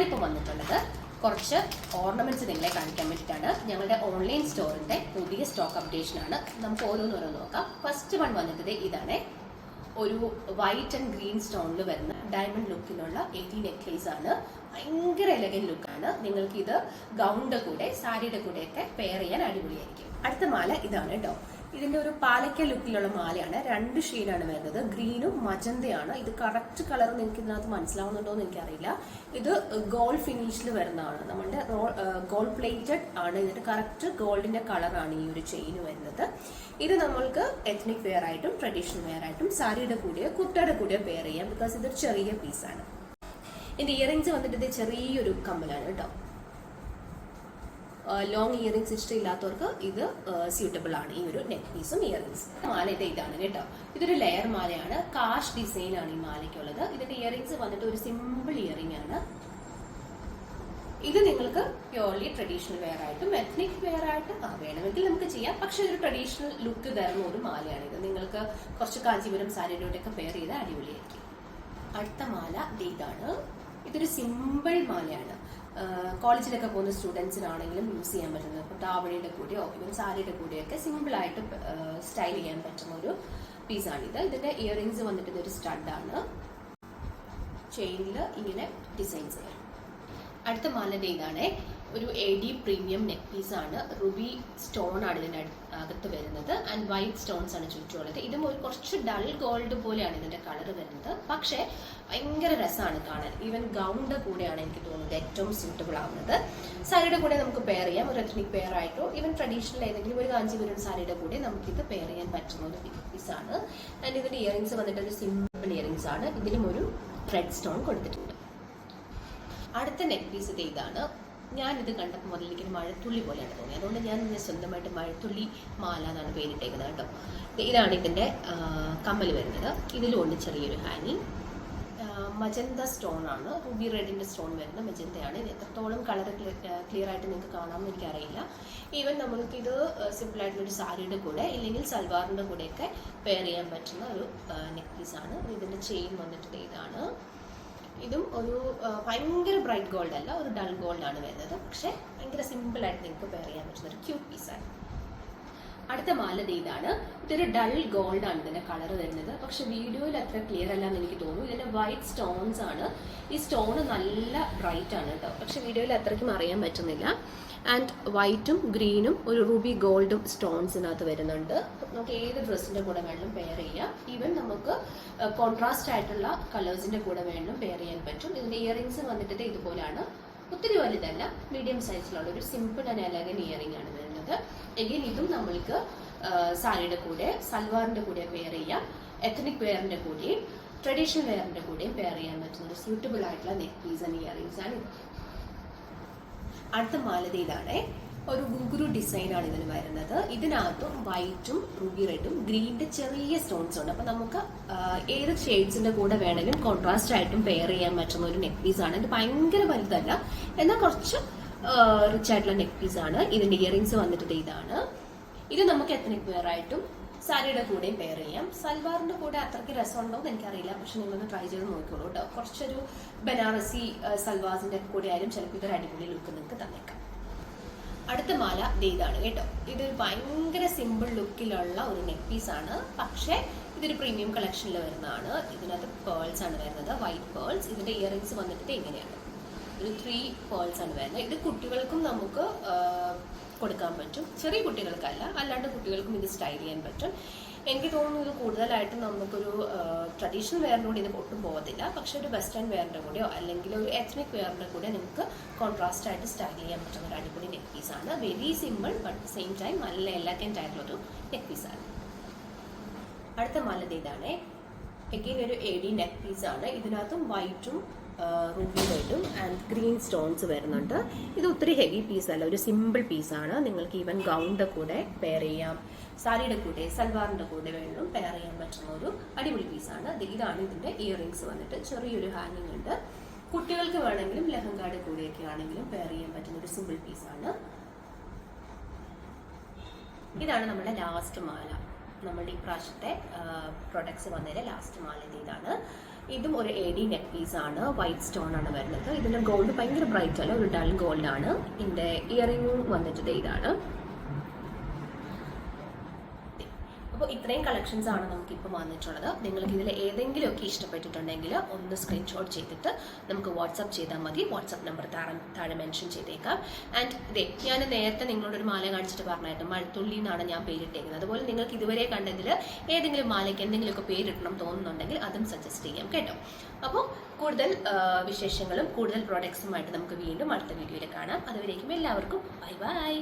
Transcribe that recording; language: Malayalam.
ഇപ്പോൾ വന്നിട്ടുള്ളത് കുറച്ച് ഓർണമെന്റ്സ് നിങ്ങളെ കാണിക്കാൻ വേണ്ടിയിട്ടാണ്. ഞങ്ങളുടെ ഓൺലൈൻ സ്റ്റോറിന്റെ പുതിയ സ്റ്റോക്ക് അപ്ഡേഷൻ ആണ്. നമുക്ക് ഓരോന്നോരോ നോക്കാം. ഫസ്റ്റ് വൺ വന്നിട്ട് ഇതാണ്. ഒരു വൈറ്റ് ആൻഡ് ഗ്രീൻ സ്റ്റോണിൽ വരുന്ന ഡയമണ്ട് ലുക്കിലുള്ള 80 നെക്ലേസ് ആണ്. ഭയങ്കര എലഗന്റ് ലുക്കാണ്. നിങ്ങൾക്ക് ഇത് ഗൗണിന്റെ കൂടെ സാരിയുടെ കൂടെയൊക്കെ പെയർ ചെയ്യാൻ അടിപൊളിയായിരിക്കും. അടുത്ത മാല ഇതാണ് കേട്ടോ. ഇതിന്റെ ഒരു പാലക്ക ലുക്കിലുള്ള മാലയാണ്. 2 ഷെയ്ഡാണ് വരുന്നത്. ഗ്രീനും മജന്തയാണ്. ഇത് കറക്റ്റ് കളർ നിങ്ങൾക്ക് ഇതിനകത്ത് മനസ്സിലാവുന്നുണ്ടോ എന്ന് എനിക്കറിയില്ല. ഇത് ഗോൾഡ് ഫിനിഷിൽ വരുന്നതാണ്. നമ്മളുടെ ഗോൾഡ് പ്ലേറ്റഡ് ആണ്. ഇതിന്റെ കറക്റ്റ് ഗോൾഡിന്റെ കളറാണ് ഈ ഒരു ചെയിൻ വരുന്നത്. ഇത് നമ്മൾക്ക് എത്നിക് വെയർ ആയിട്ടും ട്രഡീഷണൽ വെയർ ആയിട്ടും സാരിയുടെ കൂടെയോ കുർത്തയുടെ കൂടെയോ പെയർ ചെയ്യാം. ബിക്കോസ് ഇതൊരു ചെറിയ പീസാണ്. ഇതിന്റെ ഇയറിംഗ്സ് വന്നിട്ട് ഇത് ചെറിയൊരു കമ്മലാണ് കേട്ടോ. ലോങ് ഇയറിംഗ്സ് ഇഷ്ടമില്ലാത്തവർക്ക് ഇത് സ്യൂട്ടബിൾ ആണ്. ഈ ഒരു നെക്ക് പീസും ഇയറിംഗ്സും. മാല ഇതാണ് കേട്ടോ. ഇതൊരു ലെയർ മാലയാണ്. കാഷ് ഡിസൈൻ ആണ് ഈ മാലയ്ക്കുള്ളത്. ഇതിന്റെ ഇയറിംഗ്സ് വന്നിട്ട് ഒരു സിമ്പിൾ ഇയറിംഗ് ആണ്. ഇത് നിങ്ങൾക്ക് പ്യോർലി ട്രഡീഷണൽ വെയർ ആയിട്ടും എത്നിക് വെയർ ആയിട്ടും വേണമെങ്കിൽ നമുക്ക് ചെയ്യാം. പക്ഷെ ഒരു ട്രഡീഷണൽ ലുക്ക് തരുന്ന ഒരു മാലയാണ് ഇത്. നിങ്ങൾക്ക് കുറച്ച് കാഞ്ചീപുരം സാരിയുടെ ഒക്കെ പെയർ ചെയ്താൽ അടിപൊളിയായിരിക്കും. അടുത്ത മാല ഇതാണ്. ഇതൊരു സിമ്പിൾ മാലയാണ്. കോളേജിലൊക്കെ പോകുന്ന സ്റ്റുഡൻസിനാണെങ്കിലും യൂസ് ചെയ്യാൻ പറ്റുന്നത്. ഇപ്പോൾ താവഴിയുടെ കൂടെയോ ഇവൻ സാരിയുടെ കൂടെയൊക്കെ സിമ്പിൾ ആയിട്ട് സ്റ്റൈൽ ചെയ്യാൻ പറ്റുന്ന ഒരു പീസാണിത്. ഇതിന്റെ ഇയറിംഗ്സ് വന്നിട്ട് ഇതൊരു സ്റ്റഡാണ്. ചെയിനിൽ ഇങ്ങനെ ഡിസൈൻ ചെയ്യാം. അടുത്ത മാലയുടെ ഇതാണ്. ഒരു AD പ്രീമിയം നെക്ക് പീസാണ്. റുബി സ്റ്റോൺ ആണ് ഇതിന്റെ അകത്ത് വരുന്നത്. ആൻഡ് വൈറ്റ് സ്റ്റോൺസ് ആണ് ചുറ്റുമുള്ളത്. ഇതും ഒരു കുറച്ച് ഡൾ ഗോൾഡ് പോലെയാണ് ഇതിന്റെ കളർ വരുന്നത്. പക്ഷേ ഭയങ്കര രസമാണ് കാണാൻ. ഈവൻ ഗൗണിന്റെ കൂടെയാണ് എനിക്ക് തോന്നുന്നത് ഏറ്റവും സ്യൂട്ടബിൾ ആവുന്നത്. സാരിയുടെ കൂടെ നമുക്ക് പെയർ ചെയ്യാം. ഒരു എത്നിക് പെയർ ആയിട്ടോ ഈവൻ ട്രഡീഷണൽ ഏതെങ്കിലും ഒരു കാഞ്ചീപുരം സാരിയുടെ കൂടെ നമുക്കിത് പെയർ ചെയ്യാൻ പറ്റുന്ന ഒരു പീസാണ്. ആൻഡ് ഇതിന്റെ ഇയറിംഗ്സ് വന്നിട്ട് ഒരു സിമ്പിൾ ഇയറിംഗ്സ് ആണ്. ഇതിലും ഒരു റെഡ് സ്റ്റോൺ കൊടുത്തിട്ടുണ്ട്. അടുത്ത നെക്ക് പീസ് ഇതാണ്. ഞാനിത് കണ്ടപ്പോൾ മുതൽ എനിക്ക് മഴത്തുള്ളി പോലെയാണ് തോന്നിയത്. അതുകൊണ്ട് ഞാൻ ഇതിനെ സ്വന്തമായിട്ട് മഴത്തുള്ളി മാല എന്നാണ് പേരിട്ടേക്കുന്നത് കേട്ടോ. ഇതാണ് ഇതിൻ്റെ കമ്മൽ വരുന്നത്. ഇതിലുണ്ട് ചെറിയൊരു ഹാങ്ങിങ്. മജന്ത സ്റ്റോൺ ആണ്. റുബി റെഡിൻ്റെ സ്റ്റോൺ വരുന്ന മജന്തയാണ്. ഇത് എത്രത്തോളം കളർ ക്ലിയർ ആയിട്ട് നിങ്ങൾക്ക് കാണാമെന്ന് എനിക്കറിയില്ല. ഈവൻ നമ്മൾക്കിത് സിമ്പിളായിട്ടുള്ളൊരു സാരിയുടെ കൂടെ ഇല്ലെങ്കിൽ സൽവാറിൻ്റെ കൂടെയൊക്കെ പെയർ ചെയ്യാൻ പറ്റുന്ന ഒരു നെക്ക് പീസാണ്. ഇതിൻ്റെ ചെയിൻ വന്നിട്ട് ഇതാണ്. ഇതും ഒരു ഭയങ്കര ബ്രൈറ്റ് ഗോൾഡ് അല്ല, ഒരു ഡൾ ഗോൾഡ് ആണ് വരുന്നത്. പക്ഷെ ഭയങ്കര സിമ്പിളായിട്ട് നിങ്ങൾക്ക് പെയർ ചെയ്യാൻ പറ്റുന്ന ഒരു ക്യൂട്ട് പീസാണ്. അടുത്ത മാല ഇതാണ്. ഇതൊരു ഡൾ ഗോൾഡ് ആണ് ഇതിന്റെ കളർ വരുന്നത്. പക്ഷെ വീഡിയോയിൽ അത്ര ക്ലിയർ അല്ല എന്ന് എനിക്ക് തോന്നുന്നു. ഇതിന്റെ വൈറ്റ് സ്റ്റോൺസ് ആണ്. ഈ സ്റ്റോൺ നല്ല ബ്രൈറ്റ് ആണ് കേട്ടോ. പക്ഷെ വീഡിയോയിൽ അത്രയ്ക്കും അറിയാൻ പറ്റുന്നില്ല. ആൻഡ് വൈറ്റും ഗ്രീനും ഒരു റൂബി ഗോൾഡും സ്റ്റോൺസിനകത്ത് വരുന്നുണ്ട്. നമുക്ക് ഏത് ഡ്രസ്സിന്റെ കൂടെ വേണം പെയർ ചെയ്യാം. ഈവൻ നമുക്ക് കോൺട്രാസ്റ്റ് ആയിട്ടുള്ള കളേഴ്സിന്റെ കൂടെ വേണം പെയർ ചെയ്യാൻ പറ്റും. ഇതിന്റെ ഇയറിംഗ്സ് വന്നിട്ട് ഇതുപോലാണ്. ഒത്തിരി വലുതല്ല, മീഡിയം സൈസിലുള്ള ഒരു സിമ്പിൾ ആൻഡ് എലഗന്റ് ഇയറിംഗ് ആണ് വരുന്നത്. എഗെയിൻ ഇതും നമ്മൾക്ക് സാരിയുടെ കൂടെ സൽവാറിന്റെ കൂടെ പെയർ ചെയ്യാം. എത്നിക് വെയറിന്റെ കൂടെയും ട്രഡീഷണൽ വെയറിന്റെ കൂടെയും പെയർ ചെയ്യാൻ പറ്റുന്ന ഒരു സ്യൂട്ടബിൾ ആയിട്ടുള്ള നെക്ക് പീസ് ആൻഡ് ഇയറിംഗ്സ് ആണ് ഇത്. അടുത്ത മാല ഇതാണ്. ഒരു ഗുങ്കുരു ഡിസൈൻ ആണ് ഇതിന് വരുന്നത്. ഇതിനകത്തും വൈറ്റും റൂബി റെഡും ഗ്രീനിന്റെ ചെറിയ സ്റ്റോൺസ് ഉണ്ട്. അപ്പൊ നമുക്ക് ഏത് ഷെയ്ഡ്സിന്റെ കൂടെ വേണമെങ്കിലും കോൺട്രാസ്റ്റ് ആയിട്ടും പെയർ ചെയ്യാൻ പറ്റുന്ന ഒരു നെക്ക് പീസ് ആണ്. ഇത് ഭയങ്കര വലുതല്ല, എന്നാൽ കുറച്ച് റിച്ച് ആയിട്ടുള്ള നെക്ക് പീസ് ആണ്. ഇതിന്റെ ഇയറിംഗ്സ് വന്നിട്ട് ഇതാണ്. ഇത് നമുക്ക് എത്നിക് വെയർ ആയിട്ടും സാരിയുടെ കൂടെയും പെയർ ചെയ്യാം. സൽവാറിന്റെ കൂടെ അത്രയ്ക്ക് രസമുണ്ടോ എന്ന് എനിക്കറിയില്ല. പക്ഷെ നിങ്ങളൊന്ന് ട്രൈ ചെയ്ത് നോക്കിക്കോളൂ കേട്ടോ. കുറച്ചൊരു ബനാറസി സൽവാസിന്റെ കൂടെ ആയാലും ചിലപ്പോൾ ഇതൊരു അടിപൊളി ലുക്ക് നിങ്ങൾക്ക് തന്നേക്കാം. അടുത്ത മാല ഇതാണ് കേട്ടോ. ഇത് ഭയങ്കര സിമ്പിൾ ലുക്കിലുള്ള ഒരു നെക്ക് പീസ് ആണ്. പക്ഷേ ഇതൊരു പ്രീമിയം കളക്ഷനിൽ വരുന്നതാണ്. ഇതിനകത്ത് പേൾസ് ആണ് വരുന്നത്, വൈറ്റ് പേൾസ്. ഇതിന്റെ ഇയറിംഗ്സ് വന്നിട്ട് ഇങ്ങനെയാണ്. ഒരു 3 പേൾസ് ആണ് വരുന്നത്. ഇത് കുട്ടികൾക്കും നമുക്ക് കൊടുക്കാൻ പറ്റും. ചെറിയ കുട്ടികൾക്കല്ല, അല്ലാണ്ട് കുട്ടികൾക്കും ഇത് സ്റ്റൈൽ ചെയ്യാൻ പറ്റും. എനിക്ക് തോന്നുന്നു ഇത് കൂടുതലായിട്ടും നമുക്കൊരു ട്രഡീഷണൽ വെയറിൻ്റെ കൂടെ ഇത് ഒട്ടും പോകത്തില്ല. പക്ഷെ ഒരു വെസ്റ്റേൺ വെയറിൻ്റെ കൂടെയോ അല്ലെങ്കിൽ ഒരു എത്നിക് വെയറിൻ്റെ കൂടെ നിങ്ങൾക്ക് കോൺട്രാസ്റ്റ് ആയിട്ട് സ്റ്റൈൽ ചെയ്യാൻ പറ്റുന്ന ഒരു അടിപൊളി നെക്ക് പീസാണ്. Very simple but same time നല്ല എലഗന്റ് ആയിട്ടുള്ളൊരു നെക്ക് പീസാണ്. അടുത്ത മാല ഇതാണ്. എഗെയിൻ ഒരു AD നെക്ക് പീസാണ്. ഇതിനകത്തും വൈറ്റും റൂബി റെഡും ആൻഡ് ഗ്രീൻ സ്റ്റോൺസ് വരുന്നുണ്ട്. ഇത് ഒത്തിരി ഹെവി പീസല്ല, ഒരു സിമ്പിൾ പീസാണ്. നിങ്ങൾക്ക് ഈവൻ ഗൗണിൻ്റെ കൂടെ പെയർ ചെയ്യാം, സാരിയുടെ കൂടെ സൽവാറിൻ്റെ കൂടെ വേണം പെയർ ചെയ്യാൻ പറ്റുന്ന ഒരു അടിപൊളി പീസാണ്. ഇതാണ് ഇതിൻ്റെ ഇയറിംഗ്സ് വന്നിട്ട് ചെറിയൊരു ഹാങ്ങിങ് ഉണ്ട്. കുട്ടികൾക്ക് വേണമെങ്കിലും ലെഹങ്കായുടെ കൂടെയൊക്കെ ആണെങ്കിലും പെയർ ചെയ്യാൻ പറ്റുന്ന ഒരു സിമ്പിൾ പീസാണ്. ഇതാണ് നമ്മുടെ ലാസ്റ്റ് മാല. നമ്മളുടെ ഈ പ്രാവശ്യത്തെ പ്രൊഡക്ട്സ് വന്നതിൻ്റെ ലാസ്റ്റ് മാല ഇതാണ്. ഇതും ഒരു AD നെക്ക് പീസ് ആണ്, വൈറ്റ് സ്റ്റോൺ ആണ് വരുന്നത്. ഇതിന്റെ ഗോൾഡ് ഭയങ്കര ബ്രൈറ്റ് അല്ല, ഒരു ഡൾ ഗോൾഡ് ആണ്. ഇതിന്റെ ഇയറിംഗ് വന്നിട്ട് ഇതാണ്. അപ്പോൾ ഇത്രയും കളക്ഷൻസ് ആണ് നമുക്കിപ്പോൾ വന്നിട്ടുള്ളത്. നിങ്ങൾക്ക് ഇതിൽ ഏതെങ്കിലുമൊക്കെ ഇഷ്ടപ്പെട്ടിട്ടുണ്ടെങ്കിൽ ഒന്ന് സ്ക്രീൻഷോട്ട് ചെയ്തിട്ട് നമുക്ക് വാട്സപ്പ് ചെയ്താൽ മതി. വാട്സപ്പ് നമ്പർ താഴെ മെൻഷൻ ചെയ്തേക്കാം. ആൻഡ് ഇതേ ഞാൻ നേരത്തെ നിങ്ങളോടൊരു മാല കാണിച്ചിട്ട് പറഞ്ഞായിരുന്നു, മഴത്തുള്ളി എന്നാണ് ഞാൻ പേരിട്ടേക്കുന്നത്. അതുപോലെ നിങ്ങൾക്ക് ഇതുവരെ കണ്ടതിൽ ഏതെങ്കിലും മാലയ്ക്ക് എന്തെങ്കിലുമൊക്കെ പേരിടണം തോന്നുന്നുണ്ടെങ്കിൽ അതും സജസ്റ്റ് ചെയ്യാം കേട്ടോ. അപ്പോൾ കൂടുതൽ വിശേഷങ്ങളും കൂടുതൽ പ്രോഡക്ട്സുമായിട്ട് നമുക്ക് വീണ്ടും അടുത്ത വീഡിയോയിൽ കാണാം. അതുവരേക്കും എല്ലാവർക്കും ബൈ ബൈ.